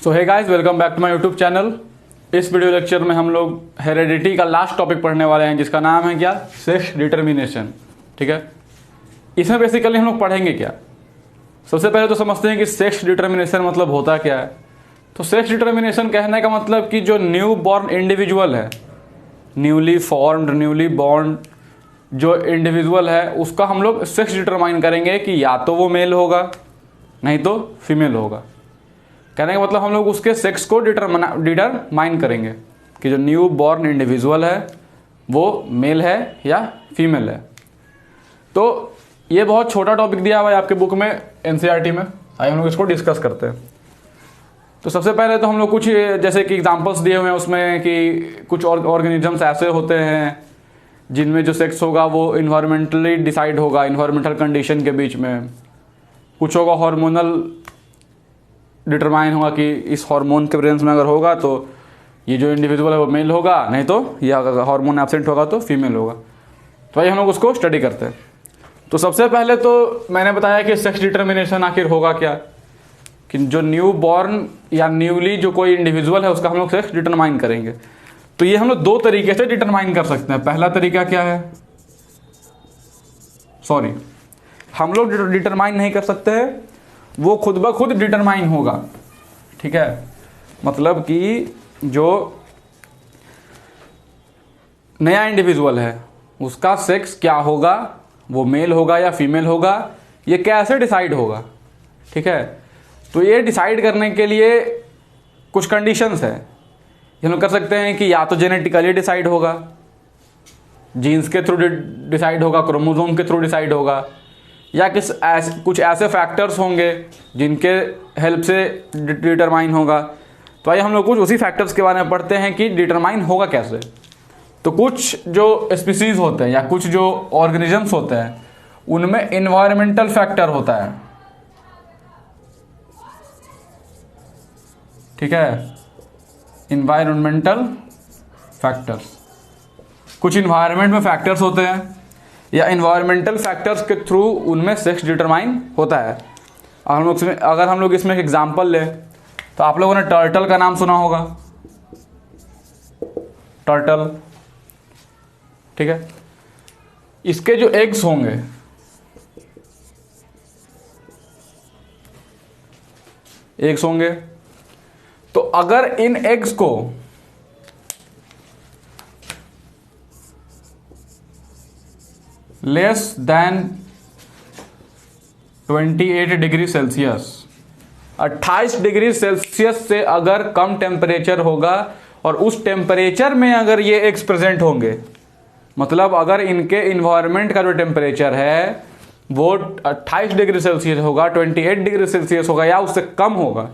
So hey guys, welcome back to my YouTube channel. इस video lecture में हम लोग हेरेडिटी का लास्ट टॉपिक पढ़ने वाले हैं, जिसका नाम है क्या, सेक्स डिटर्मिनेशन। ठीक है, इसमें बेसिकली हम लोग पढ़ेंगे क्या। सबसे पहले तो समझते हैं कि सेक्स डिटर्मिनेशन मतलब होता क्या है। तो सेक्स डिटर्मिनेशन कहने का मतलब कि जो न्यू बॉर्न इंडिविजुअल है, न्यूली फॉर्म्ड न्यूली बॉर्न जो इंडिविजुअल है, उसका हम लोग सेक्स डिटरमाइन करेंगे कि या तो वो मेल होगा नहीं तो फीमेल होगा। कहने का मतलब हम लोग उसके सेक्स को डिटरमाइन करेंगे कि जो न्यू बॉर्न इंडिविजुअल है वो मेल है या फीमेल है। तो ये बहुत छोटा टॉपिक दिया हुआ है आपके बुक में एनसीईआरटी में। आइए हम लोग इसको डिस्कस करते हैं। तो सबसे पहले तो हम लोग कुछ जैसे कि एग्जांपल्स दिए हुए हैं उसमें कि कुछ ऑर्गेनिजम्स ऐसे होते हैं जिनमें जो सेक्स होगा वो इन्वायरमेंटली डिसाइड होगा, इन्वायरमेंटल कंडीशन के बीच में। कुछ होगा हार्मोनल डिटरमाइन होगा कि इस हार्मोन के प्रेजेंस में अगर होगा तो ये जो इंडिविजुअल है वो मेल होगा, नहीं तो ये अगर हार्मोन एब्सेंट होगा तो फीमेल होगा। तो आइए हम लोग उसको स्टडी करते हैं। तो सबसे पहले तो मैंने बताया कि सेक्स डिटर्मिनेशन आखिर होगा क्या, कि जो न्यू बॉर्न या न्यूली जो कोई इंडिविजुअल है उसका हम लोग सेक्स डिटरमाइन करेंगे। तो ये हम लोग दो तरीके से डिटरमाइन कर सकते हैं। पहला तरीका क्या है, हम लोग डिटरमाइन नहीं कर सकते हैं, वो खुद ब खुद डिटरमाइन होगा। ठीक है, मतलब कि जो नया इंडिविजुअल है उसका सेक्स क्या होगा, वो मेल होगा या फीमेल होगा, ये कैसे डिसाइड होगा। ठीक है, तो ये डिसाइड करने के लिए कुछ कंडीशंस है। हम लोग कर सकते हैं कि या तो जेनेटिकली डिसाइड होगा, जीन्स के थ्रू डिसाइड होगा, क्रोमोसोम के थ्रू डिसाइड होगा, या कुछ ऐसे फैक्टर्स होंगे जिनके हेल्प से डिटरमाइन होगा। तो आइए हम लोग कुछ उसी फैक्टर्स के बारे में पढ़ते हैं कि डिटरमाइन होगा कैसे। तो कुछ जो स्पीसीज होते हैं या कुछ जो ऑर्गेनिजम्स होते हैं उनमें इन्वायरमेंटल फैक्टर होता है। ठीक है, इन्वायरमेंटल फैक्टर्स, कुछ इन्वायरमेंट में फैक्टर्स होते हैं या इन्वायरमेंटल फैक्टर्स के थ्रू उनमें सेक्स डिटरमाइन होता है। अगर हम लोग इसमें एक एग्जांपल लें तो आप लोगों ने टर्टल का नाम सुना होगा, टर्टल। ठीक है, इसके जो एग्स होंगे, तो अगर इन एग्स को less than 28 degree Celsius, 28 degree Celsius से अगर कम टेम्परेचर होगा और उस टेम्परेचर में अगर ये एग्स प्रेजेंट होंगे, मतलब अगर इनके इन्वायरमेंट का जो टेम्परेचर है वो 28 डिग्री सेल्सियस होगा, 28 डिग्री सेल्सियस होगा या उससे कम होगा,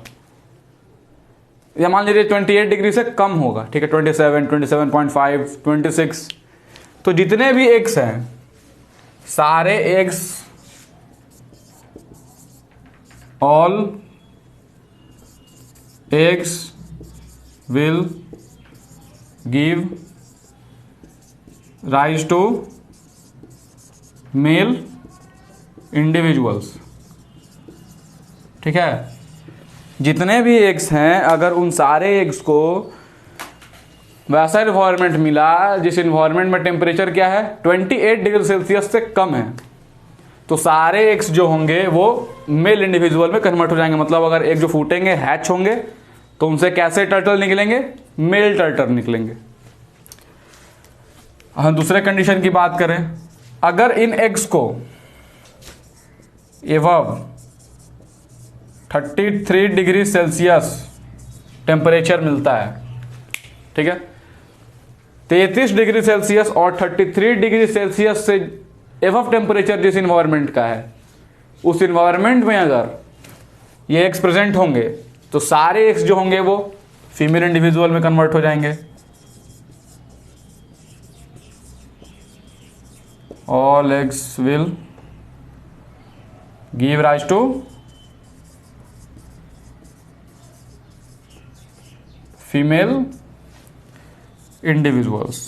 या मान लीजिए 28 डिग्री से कम होगा। ठीक है, 27, 27.5, 26, तो जितने भी एग्स हैं सारे eggs, all eggs will give rise to male individuals. ठीक है, जितने भी एग्स हैं अगर उन सारे एग्स को वैसा इन्वायरमेंट मिला जिस इन्वायरमेंट में टेम्परेचर क्या है 28 डिग्री सेल्सियस से कम है, तो सारे एग्स जो होंगे वो मेल इंडिविजुअल में कन्वर्ट हो जाएंगे। मतलब अगर एग जो फूटेंगे, हैच होंगे, तो उनसे कैसे टर्टल निकलेंगे, मेल टर्टल निकलेंगे। हम दूसरे कंडीशन की बात करें, अगर इन एग्स को एवब 33 डिग्री सेल्सियस टेम्परेचर मिलता है, ठीक है, 33 डिग्री सेल्सियस और 33 डिग्री सेल्सियस से एवब टेम्परेचर जिस इन्वायरमेंट का है, उस इन्वायरमेंट में अगर ये एग्स प्रेजेंट होंगे तो सारे एग्स जो होंगे वो फीमेल इंडिविजुअल में कन्वर्ट हो जाएंगे। All eggs will give rise to female individuals.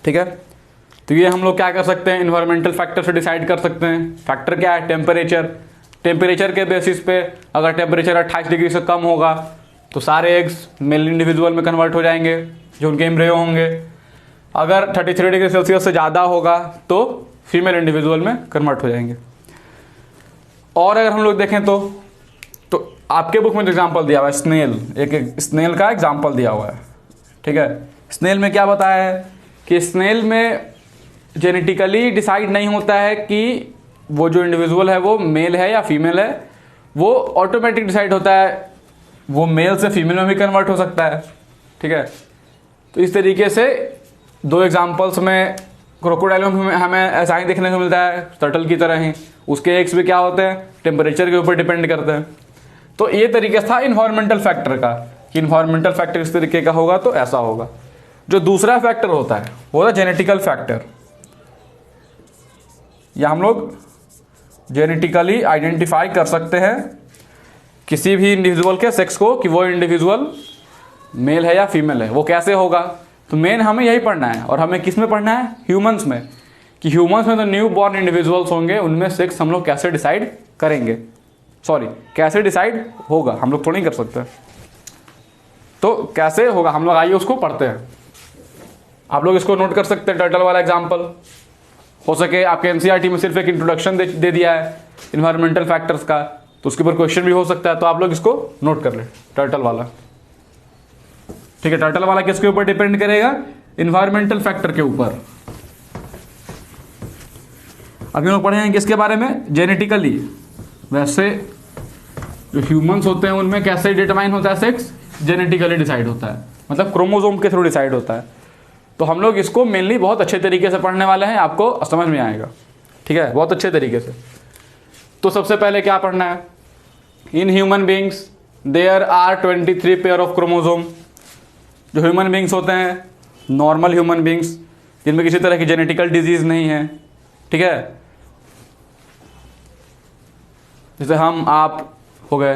ठीक है, तो ये हम लोग क्या कर सकते हैं, इन्वायरमेंटल फैक्टर से डिसाइड कर सकते हैं। फैक्टर क्या है, टेम्परेचर। टेम्परेचर के बेसिस पे अगर टेम्परेचर 28 डिग्री से कम होगा तो सारे एग्स मेल इंडिविजुअल में कन्वर्ट हो जाएंगे जो उनके एम्ब्रियो होंगे। अगर 33 डिग्री सेल्सियस से ज़्यादा होगा तो फीमेल इंडिविजुअल में कन्वर्ट हो जाएंगे। और अगर हम लोग देखें तो आपके बुक में जो एग्जाम्पल दिया हुआ है स्नेल, एक स्नेल का एग्जाम्पल दिया हुआ है, ठीक है। स्नेल में क्या बताया है कि स्नेल में जेनेटिकली डिसाइड नहीं होता है कि वो जो इंडिविजुअल है वो मेल है या फीमेल है, वो ऑटोमेटिक डिसाइड होता है, वो मेल से फीमेल में भी कन्वर्ट हो सकता है, ठीक है। तो इस तरीके से दो एग्जाम्पल्स में क्रोकोडाइल में हमें ऐसा ही देखने को मिलता है, टर्टल की तरह ही उसके एग्स भी क्या होते हैं, टेम्परेचर के ऊपर डिपेंड करते हैं। तो ये तरीका था इन्वायरमेंटल फैक्टर का कि इन्वायरमेंटल फैक्टर इस तरीके का होगा तो ऐसा होगा। जो दूसरा फैक्टर होता है वो होता है जेनेटिकल फैक्टर, या हम लोग जेनेटिकली आइडेंटिफाई कर सकते हैं किसी भी इंडिविजुअल के सेक्स को कि वो इंडिविजुअल मेल है या फीमेल है। वो कैसे होगा, तो मेन हमें यही पढ़ना है, और हमें किस में पढ़ना है, ह्यूमंस में, कि ह्यूमंस में तो न्यू बॉर्न इंडिविजुअल्स होंगे, उनमें सेक्स हम लोग कैसे डिसाइड करेंगे, सॉरी कैसे डिसाइड होगा, हम लोग थोड़ी कर सकते हैं। तो कैसे होगा हम लोग आइए उसको पढ़ते हैं। आप लोग इसको नोट कर सकते हैं, टर्टल वाला एग्जाम्पल। हो सके आपके एनसीईआरटी में सिर्फ एक इंट्रोडक्शन दे दिया है इन्वायरमेंटल फैक्टर्स का, तो उसके ऊपर क्वेश्चन भी हो सकता है, तो आप लोग इसको नोट कर ले, टर्टल वाला, ठीक है। टर्टल वाला किसके ऊपर डिपेंड करेगा, इन्वायरमेंटल फैक्टर के ऊपर। अभी लोग पढ़े हैं किसके बारे में, जेनेटिकली। वैसे जो ह्यूमंस होते हैं उनमें कैसे डिटरमाइन होता है सेक्स, जेनेटिकली डिसाइड होता है, मतलब क्रोमोसोम के थ्रू डिसाइड होता है। तो हम लोग इसको मेनली बहुत अच्छे तरीके से पढ़ने वाले हैं, आपको समझ में आएगा, ठीक है, बहुत अच्छे तरीके से। तो सबसे पहले क्या पढ़ना है, in human beings there are 23 pair of chromosome. जो ह्यूमन बींग्स होते हैं, नॉर्मल ह्यूमन बींग्स जिनमें किसी तरह की जेनेटिकल डिजीज नहीं है, ठीक है, जैसे हम आप हो गए,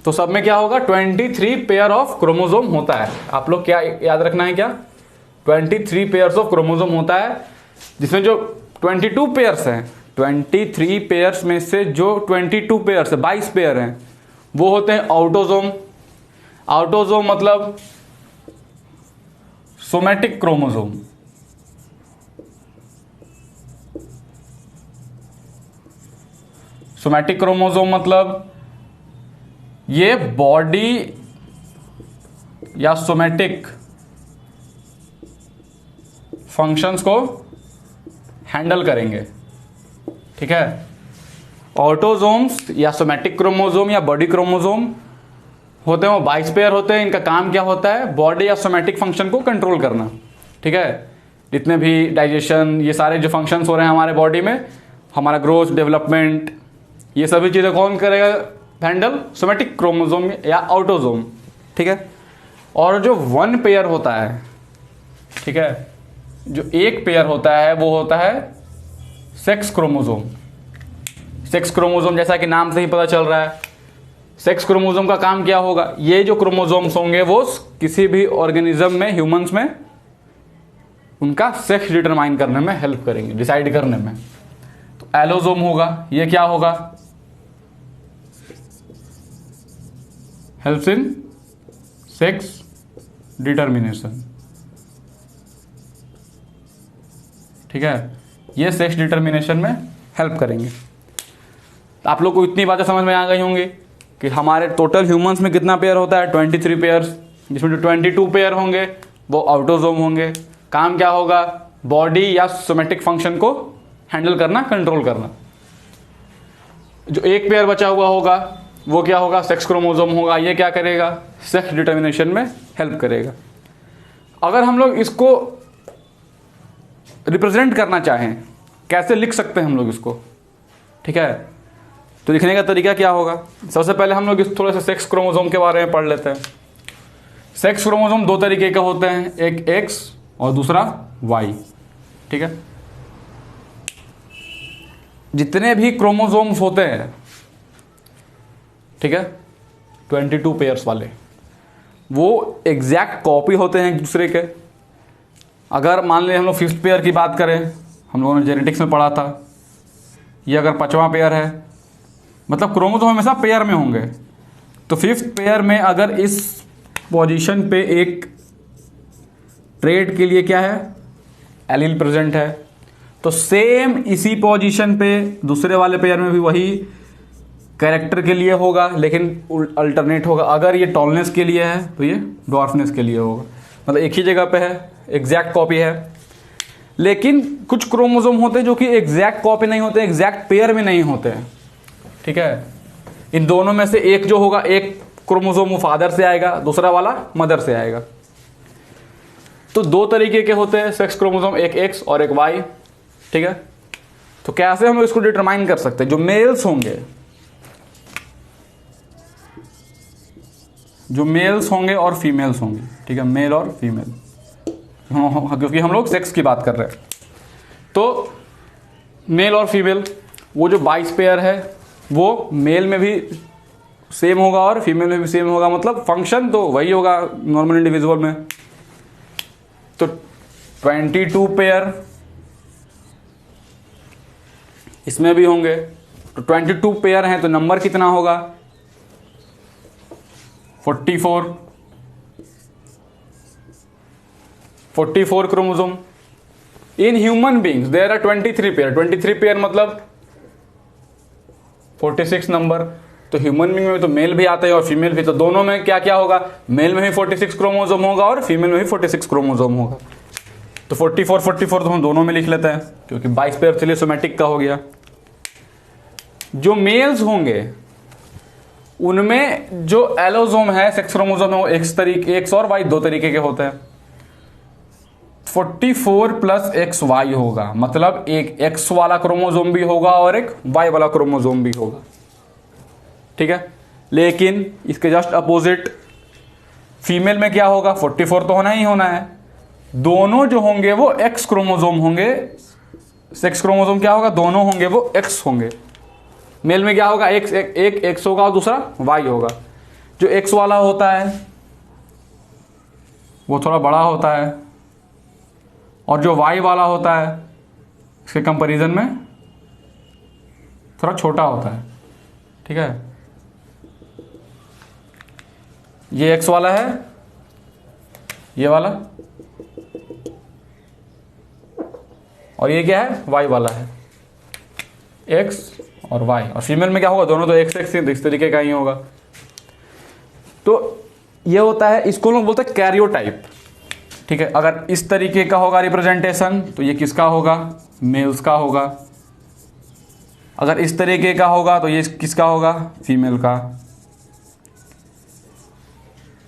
तो सब में क्या होगा, 23 पेयर ऑफ क्रोमोसोम होता है। आप लोग क्या याद रखना है, क्या 23 पेयर्स ऑफ क्रोमोसोम होता है, जिसमें जो 22 पेयर्स हैं, 23 पेयर्स में से जो 22 पेयर्स है, 22 पेयर हैं, वो होते हैं ऑटोसोम। ऑटोसोम मतलब सोमैटिक क्रोमोसोम। सोमैटिक क्रोमोसोम मतलब ये बॉडी या सोमैटिक फंक्शंस को हैंडल करेंगे, ठीक है। ऑटोसोम्स या सोमैटिक क्रोमोसोम या बॉडी क्रोमोसोम होते हैं, वो 22 पेयर होते हैं। इनका काम क्या होता है, बॉडी या सोमैटिक फंक्शन को कंट्रोल करना, ठीक है। जितने भी डाइजेशन, ये सारे जो फंक्शंस हो रहे हैं हमारे बॉडी में, हमारा ग्रोथ, डेवलपमेंट, ये सभी चीज़ें कौन करेगा हैंडल, सोमैटिक क्रोमोसोम या ऑटोसोम, ठीक है। और जो 1 पेयर होता है, ठीक है, जो एक पेयर होता है वो होता है सेक्स क्रोमोसोम। सेक्स क्रोमोसोम जैसा कि नाम से ही पता चल रहा है, सेक्स क्रोमोसोम का काम क्या होगा, ये जो क्रोमोसोम्स होंगे वो किसी भी ऑर्गेनिज्म में, ह्यूमंस में, उनका सेक्स डिटरमाइन करने में हेल्प करेंगे, डिसाइड करने में। तो एलोसोम होगा, ये क्या होगा, हेल्प्स इन सेक्स डिटर्मिनेशन, ठीक है, ये सेक्स डिटर्मिनेशन में हेल्प करेंगे। तो आप लोग को इतनी बातें समझ में आ गई होंगी कि हमारे टोटल ह्यूमंस में कितना पेयर होता है, 23 पेयर्स, जिसमें जो 22 पेयर होंगे वो ऑटोसोम होंगे। काम क्या होगा, बॉडी या सोमैटिक फंक्शन को हैंडल करना, कंट्रोल करना। जो एक पेयर बचा हुआ होगा वो क्या होगा, सेक्स क्रोमोसोम होगा, ये क्या करेगा, सेक्स डिटर्मिनेशन में हेल्प करेगा। अगर हम लोग इसको रिप्रेजेंट करना चाहें, कैसे लिख सकते हैं हम लोग इसको, ठीक है, तो लिखने का तरीका क्या होगा, सबसे पहले हम लोग इस थोड़ा सा सेक्स क्रोमोसोम के बारे में पढ़ लेते हैं। सेक्स क्रोमोसोम 2 तरीके के होते हैं, एक X और दूसरा Y, ठीक है। जितने भी क्रोमोसोम्स होते हैं, ठीक है, 22 पेयर्स वाले, वो एग्जैक्ट कॉपी होते हैं एक दूसरे के। अगर मान लें हम लोग फिफ्थ पेयर की बात करें, हम लोगों ने जेनेटिक्स में पढ़ा था, ये अगर 5वां पेयर है, मतलब क्रोमोसोम हमेशा पेयर में होंगे। तो फिफ्थ पेयर में अगर इस पोजीशन पे एक ट्रेट के लिए क्या है, एलील प्रेजेंट है, तो सेम इसी पोजीशन पे दूसरे वाले पेयर में भी वही कैरेक्टर के लिए होगा, लेकिन अल्टरनेट होगा। अगर ये टॉलनेस के लिए है तो ये ड्वार्फनेस के लिए होगा, मतलब एक ही जगह पे है, एग्जैक्ट कॉपी है। लेकिन कुछ क्रोमोसोम होते हैं जो कि एग्जैक्ट कॉपी नहीं होते, एग्जैक्ट पेयर में नहीं होते हैं, ठीक है। इन दोनों में से एक जो होगा, एक क्रोमोसोम वो फादर से आएगा, दूसरा वाला मदर से आएगा। तो दो तरीके के होते हैं सेक्स क्रोमोसोम, एक एक्स और एक वाई, ठीक है। तो कैसे हम लोग इसको डिटरमाइन कर सकते हैं? जो मेल्स होंगे और फीमेल्स होंगे, ठीक है, मेल और फीमेल, क्योंकि हम लोग सेक्स की बात कर रहे हैं। तो मेल और फीमेल, वो जो 22 पेयर है वो मेल में भी सेम होगा और फीमेल में भी सेम होगा, मतलब फंक्शन तो वही होगा नॉर्मल इंडिविजुअल में। तो 22 पेयर इसमें भी होंगे। तो 22 पेयर हैं तो नंबर कितना होगा? 44 chromosome. In human beings there are 23 pair. 23 pair मतलब 46 नंबर। तो ह्यूमन बींग में तो मेल भी आता है और फीमेल भी, तो दोनों में क्या क्या होगा? मेल में भी 46 क्रोमोसोम होगा और फीमेल में भी 46 क्रोमोसोम होगा। तो 44 तो हम दोनों में लिख लेते हैं, क्योंकि 22 पेयर चलिए सोमैटिक का हो गया। जो मेल्स होंगे उनमें जो एलोसोम है, सेक्स क्रोमोसोम है, वो एक्स और वाई दो तरीके के होते हैं। 44 प्लस एक्स वाई होगा, मतलब एक एक्स वाला क्रोमोसोम भी होगा और एक वाई वाला क्रोमोसोम भी होगा, ठीक है। लेकिन इसके जस्ट अपोजिट फीमेल में क्या होगा? 44 तो होना ही होना है। दोनों जो होंगे वो एक्स क्रोमोसोम होंगे। सेक्स क्रोमोसोम क्या होगा? दोनों होंगे वो एक्स होंगे। मेल में क्या होगा? एक एक्स होगा और दूसरा वाई होगा। जो एक्स वाला होता है वो थोड़ा बड़ा होता है और जो वाई वाला होता है इसके कंपैरिजन में थोड़ा छोटा होता है, ठीक है। ये एक्स वाला है, ये वाला, और ये क्या है? वाई वाला है, एक्स और वाई। और फीमेल में क्या होगा? दोनों तो एक्स एक्स इस तरीके का ही होगा। तो ये होता है, इसको लोग बोलते हैं कैरियोटाइप, ठीक है। अगर इस तरीके का होगा रिप्रेजेंटेशन तो ये किसका होगा? मेल्स का होगा। अगर इस तरीके का होगा तो ये किसका होगा? फीमेल का।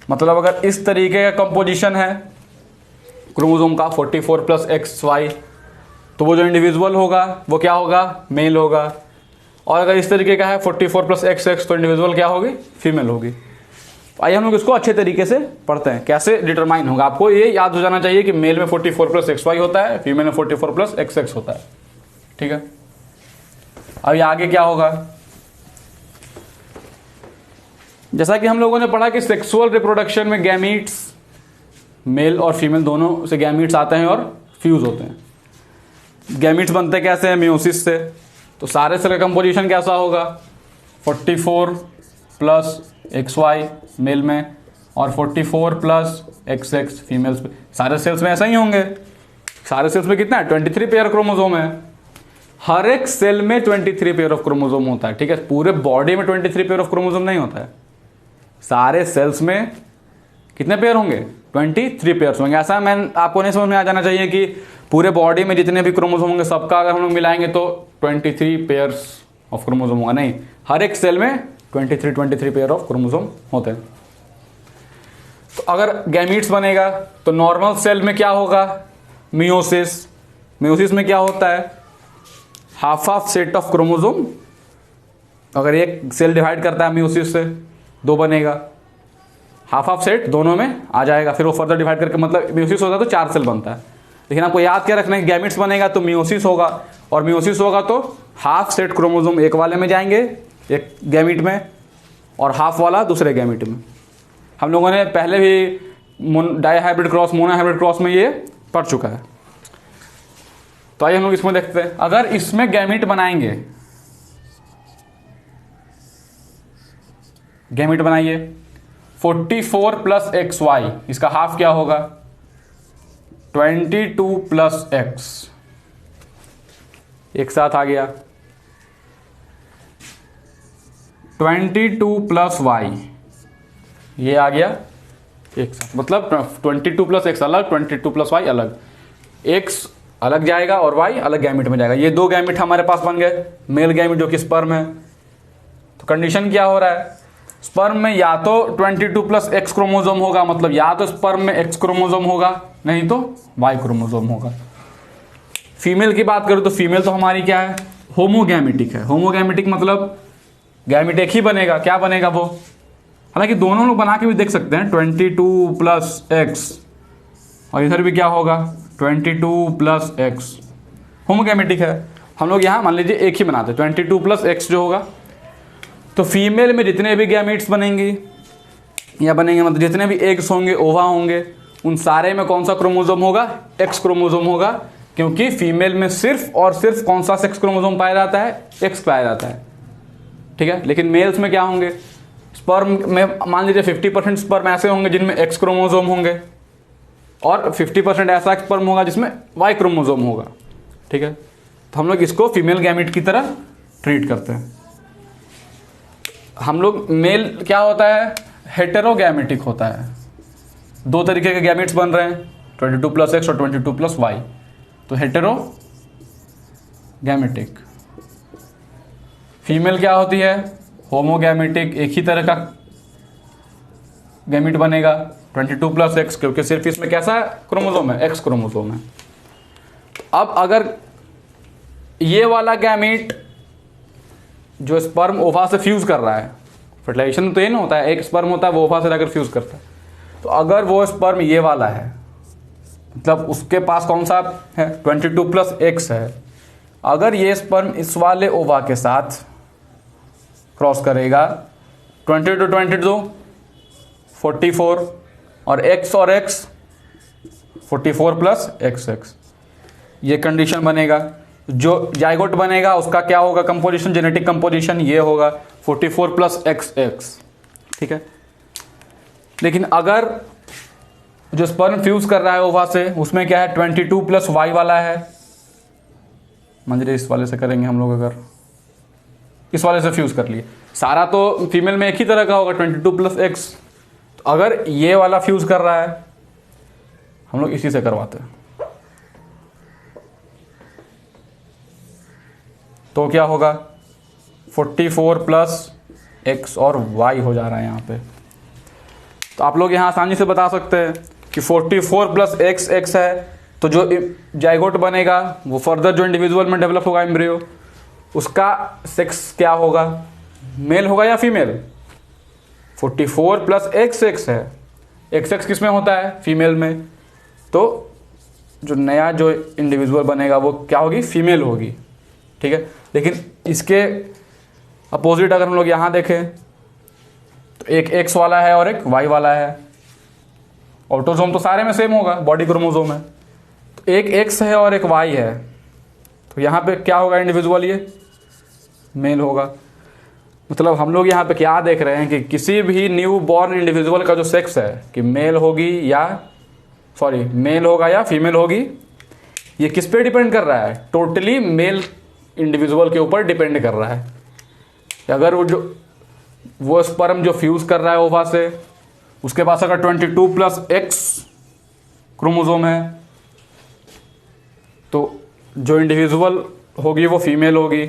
मतलब अगर इस तरीके का कंपोजिशन है क्रोमोसोम का 44 प्लस एक्स वाई, तो वो जो इंडिविजुअल होगा वो क्या होगा? मेल होगा। और अगर इस तरीके का है 44 प्लस एक्स एक्स, तो इंडिविजुअल क्या होगी? फीमेल होगी। आइए हम लोग इसको अच्छे तरीके से पढ़ते हैं, कैसे डिटरमाइन होगा। आपको ये याद हो जाना चाहिए कि मेल में 44 प्लस एक्स वाई होता है, फीमेल में 44 प्लस एक्स एक्स होता है, ठीक है। अब ये आगे क्या होगा? जैसा कि हम लोगों ने पढ़ा कि सेक्सुअल रिप्रोडक्शन में गैमीट्स, मेल और फीमेल दोनों से गैमीट्स आते हैं और फ्यूज होते हैं। गैमीट्स बनते कैसे हैं? मियोसिस से। तो सारे सेल का कंपोजिशन कैसा होगा? 44 प्लस एक्स वाई मेल में और 44 प्लस एक्स एक्स फीमेल्स में। सारे सेल्स में ऐसा ही होंगे। सारे सेल्स में कितना है? 23 पेयर क्रोमोसोम है। हर एक सेल में 23 पेयर ऑफ क्रोमोसोम होता है, ठीक है। पूरे बॉडी में 23 पेयर ऑफ क्रोमोसोम नहीं होता है। सारे सेल्स में कितने पेयर होंगे? 23 पेयर्स होंगे। ऐसा मैं आपको नहीं समझ में आ जाना चाहिए कि पूरे बॉडी में जितने भी क्रोमोसोम होंगे सबका अगर हम लोग मिलाएंगे तो 23 पेयर्स ऑफ क्रोमोसोम होगा। नहीं, हर एक सेल में 23 पेयर ऑफ क्रोमोसोम होते हैं। तो अगर गैमीट्स बनेगा तो नॉर्मल सेल में क्या होगा? मियोसिस। मियोसिस में क्या होता है? Half set of chromosome. अगर एक सेल डिवाइड करता है मियोसिस से, 2 बनेगा, हाफ सेट दोनों में आ जाएगा। फिर वो फर्दर डिवाइड करके, मतलब मियोसिस होता है तो 4 सेल बनता है। लेकिन आपको याद क्या रखना है? गैमीट्स बनेगा तो मियोसिस होगा, और मियोसिस होगा तो हाफ सेट क्रोमोसोम एक वाले में जाएंगे, एक गैमीट में, और हाफ वाला दूसरे गैमीट में। हम लोगों ने पहले भी dihybrid cross, monohybrid cross में ये पढ़ चुका है। तो आइए हम लोग इसमें देखते हैं। अगर इसमें गैमीट बनाएंगे, गैमीट बनाइए 44 प्लस एक्स वाई, इसका हाफ क्या होगा 22 प्लस एक्स, एक साथ आ गया 22 प्लस वाई, ये आ गया एक साथ, मतलब 22 प्लस एक्स अलग, 22 प्लस वाई अलग, एक्स अलग जाएगा और वाई अलग गैमिट में जाएगा। ये दो गैमिट हमारे पास बन गए, मेल गैमिट जो कि स्पर्म है। तो कंडीशन क्या हो रहा है, स्पर्म में या तो 22 प्लस एक्स क्रोमोसोम होगा, मतलब या तो स्पर्म में एक्स क्रोमोसोम होगा, नहीं तो वाई क्रोमोसोम होगा। फीमेल की बात करूं तो फीमेल तो हमारी क्या है, होमोगैमेटिक है। होमोगैमेटिक मतलब गैमिट एक ही बनेगा, क्या बनेगा वो, हालांकि दोनों लोग बना के भी देख सकते हैं 22 प्लस एक्स, और इधर भी क्या होगा 22 प्लस एक्स, होमोगैमेटिक है। हम लोग यहाँ मान लीजिए एक ही बनाते हैं 22 प्लस एक्स जो होगा। तो फीमेल में जितने भी गैमीट्स बनेंगे या बनेंगे, मतलब जितने भी एग्स होंगे, ओवा होंगे, उन सारे में कौन सा क्रोमोसोम होगा, एक्स क्रोमोसोम होगा, क्योंकि फीमेल में सिर्फ और सिर्फ कौन सा सेक्स क्रोमोसोम पाया जाता है, एक्स पाया जाता है, ठीक है। लेकिन मेल्स में क्या होंगे, स्पर्म में मान लीजिए 50% स्पर्म ऐसे होंगे जिनमें एक्स क्रोमोसोम होंगे, और 50% ऐसा स्पर्म होगा जिसमें वाई क्रोमोसोम होगा, ठीक है। तो हम लोग इसको फीमेल गैमिट की तरह ट्रीट करते हैं। हम लोग मेल क्या होता है, हेटेरोगैमेटिक होता है, दो तरीके के गैमिट्स बन रहे हैं 22 प्लस एक्स और 22 प्लस वाई, तो हेटेरोगैमेटिक। फीमेल क्या होती है, होमोगैमेटिक, एक ही तरह का गैमिट बनेगा 22 प्लस एक्स, क्योंकि सिर्फ इसमें कैसा क्रोमोसोम है, एक्स क्रोमोसोम है। अब अगर ये वाला गैमिट जो स्पर्म ओवा से फ्यूज कर रहा है, फर्टिलाइजेशन तो ये ना होता है, एक स्पर्म होता है वो ओवा से जाकर फ्यूज करता है, तो अगर वो स्पर्म ये वाला है, मतलब उसके पास कौन सा है 22 प्लस एक्स है, अगर ये स्पर्म इस वाले ओवा के साथ क्रॉस करेगा 22 44 और एक्स 44 प्लस एक्स, ये कंडीशन बनेगा। जो जाइगोट बनेगा उसका क्या होगा कंपोजिशन, जेनेटिक कंपोजिशन ये होगा 44 प्लस एक्स, ठीक है। लेकिन अगर जो स्पर्म फ्यूज कर रहा है ओवा से, उसमें क्या है 22 प्लस वाई वाला है, मान लीजिए इस वाले से करेंगे हम लोग, अगर इस वाले से फ्यूज कर लिए, सारा तो फीमेल में एक ही तरह का होगा 22 प्लस एक्स, तो अगर ये वाला फ्यूज कर रहा है, हम लोग इसी से करवाते हैं, तो क्या होगा 44 प्लस एक्स और वाई हो जा रहा है यहाँ पे। तो आप लोग यहाँ आसानी से बता सकते हैं कि 44 प्लस एक्स है, तो जो जाइगोट बनेगा वो फर्दर जो इंडिविजुअल में डेवलप होगा एम्ब्रियो, उसका सेक्स क्या होगा, मेल होगा या फीमेल। 44 प्लस एक्स है, एक्स किस में होता है, फीमेल में, तो जो नया जो इंडिविजुअल बनेगा वो क्या होगी, फीमेल होगी, ठीक है। लेकिन इसके अपोजिट अगर हम लोग यहाँ देखें तो एक एक्स वाला है और एक वाई वाला है, ऑटोसोम तो सारे में सेम होगा, बॉडी क्रोमोसोम है, तो एक एक्स है और एक वाई है, तो यहाँ पे क्या होगा इंडिविजुअल, ये मेल होगा। मतलब हम लोग यहाँ पे क्या देख रहे हैं कि किसी भी न्यू बॉर्न इंडिविजुअल का जो सेक्स है कि मेल होगा या फीमेल होगी, ये किस पे डिपेंड कर रहा है, टोटली मेल इंडिविजुअल के ऊपर डिपेंड कर रहा है। अगर वो स्पर्म जो फ्यूज कर रहा है ओवा से, उसके पास अगर 22 प्लस एक्स क्रोमोसोम है, तो जो इंडिविजुअल होगी वो फीमेल होगी।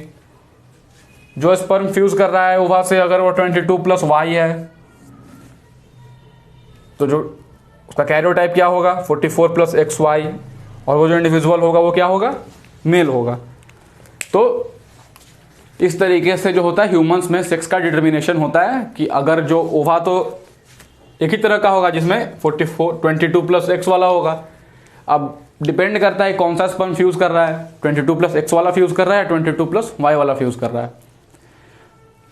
जो स्पर्म फ्यूज कर रहा है ओवा से, अगर वो 22 प्लस वाई है, तो जो उसका कैरियोटाइप क्या होगा 44 प्लस एक्स वाई, और वो जो इंडिविजुअल होगा वो क्या होगा, मेल होगा। तो इस तरीके से जो होता है ह्यूमंस में सेक्स का डिटर्मिनेशन होता है कि अगर जो ओवा तो एक ही तरह का होगा जिसमें 22 प्लस एक्स वाला होगा, अब डिपेंड करता है कौन सा स्पर्म फ्यूज कर रहा है, 22 प्लस एक्स वाला फ्यूज कर रहा है, 22 प्लस वाई वाला फ्यूज कर रहा है।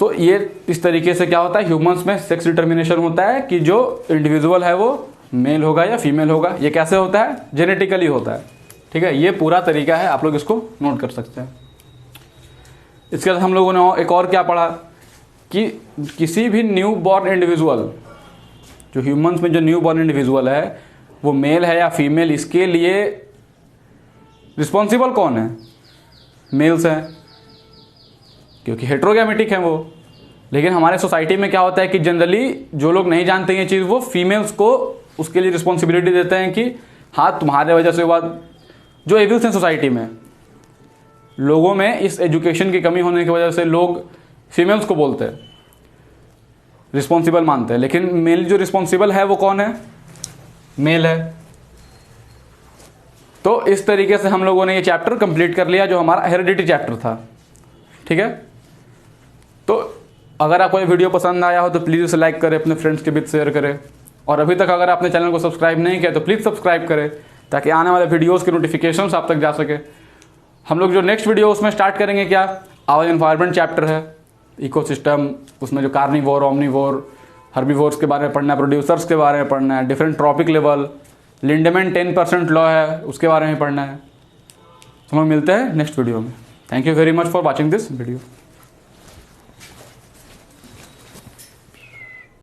तो ये इस तरीके से क्या होता है ह्यूमंस में सेक्स डिटर्मिनेशन होता है कि जो इंडिविजुअल है वो मेल होगा या फीमेल होगा। ये कैसे होता है? जेनेटिकली होता है। ठीक है, ये पूरा तरीका है, आप लोग इसको नोट कर सकते हैं। इसके बाद हम लोगों ने एक और क्या पढ़ा कि किसी भी न्यू बॉर्न इंडिविजुअल, जो ह्यूमंस में जो न्यू बॉर्न इंडिविजुअल है वो मेल है या फीमेल, इसके लिए रिस्पॉन्सिबल कौन है? मेल्स हैं, क्योंकि हेट्रोगैमेटिक हैं वो। लेकिन हमारे सोसाइटी में क्या होता है कि जनरली जो लोग नहीं जानते ये चीज़, वो फीमेल्स को उसके लिए रिस्पॉन्सिबिलिटी देते हैं कि हाँ तुम्हारे वजह से हुआ। जो एविल्स हैं सोसाइटी में, लोगों में इस एजुकेशन की कमी होने की वजह से लोग फीमेल्स को बोलते हैं, रिस्पॉन्सिबल मानते हैं। लेकिन मेल जो रिस्पॉन्सिबल है वो कौन है? मेल है। तो इस तरीके से हम लोगों ने ये चैप्टर कंप्लीट कर लिया जो हमारा हेरिडिटी चैप्टर था। ठीक है, तो अगर आपको ये वीडियो पसंद आया हो तो प्लीज़ इसे लाइक करें, अपने फ्रेंड्स के बीच शेयर करें, और अभी तक अगर आपने चैनल को सब्सक्राइब नहीं किया तो प्लीज़ सब्सक्राइब करें ताकि आने वाले वीडियोस की नोटिफिकेशंस आप तक जा सके। हम लोग जो नेक्स्ट वीडियो उसमें स्टार्ट करेंगे क्या, आवर एनवायरनमेंट चैप्टर है, इकोसिस्टम, उसमें जो कार्निवोर, ओमनिवोर, हर्बीवोर्स के बारे में पढ़ना है, प्रोड्यूसर्स के बारे में पढ़ना है, different trophic level, Lindeman 10% law है उसके बारे में पढ़ना है। हम लोग मिलते हैं नेक्स्ट वीडियो में। Thank you very much for watching this video.